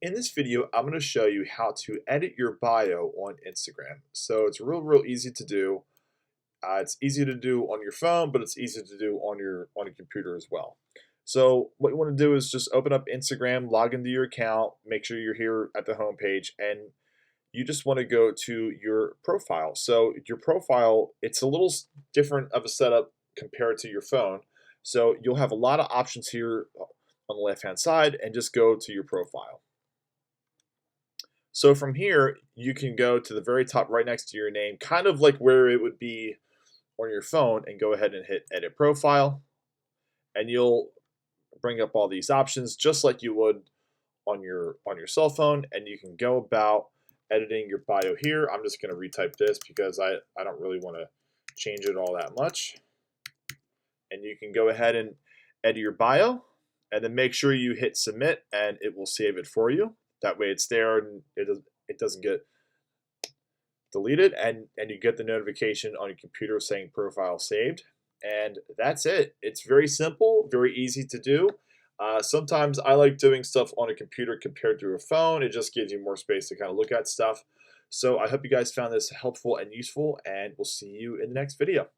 In this video, I'm going to show you how to edit your bio on Instagram. So it's real easy to do. It's easy to do on your phone, but it's easy to do on your computer as well. So what you want to do is just open up Instagram, log into your account, make sure you're here at the home page, and you just want to go to your profile. So your profile, it's a little different of a setup compared to your phone. So you'll have a lot of options here on the left-hand side, and just go to your profile. So from here, you can go to the very top right next to your name, kind of like where it would be on your phone, and go ahead and hit edit profile. And you'll bring up all these options just like you would on your cell phone, and you can go about editing your bio here. I'm just going to retype this because I don't really want to change it all that much. And you can go ahead and edit your bio, and then make sure you hit submit, and it will save it for you. That way it's there and it doesn't get deleted, and you get the notification on your computer saying profile saved. And that's it. It's very simple, very easy to do. Sometimes I like doing stuff on a computer compared to a phone. It just gives you more space to kind of look at stuff. So I hope you guys found this helpful and useful, and we'll see you in the next video.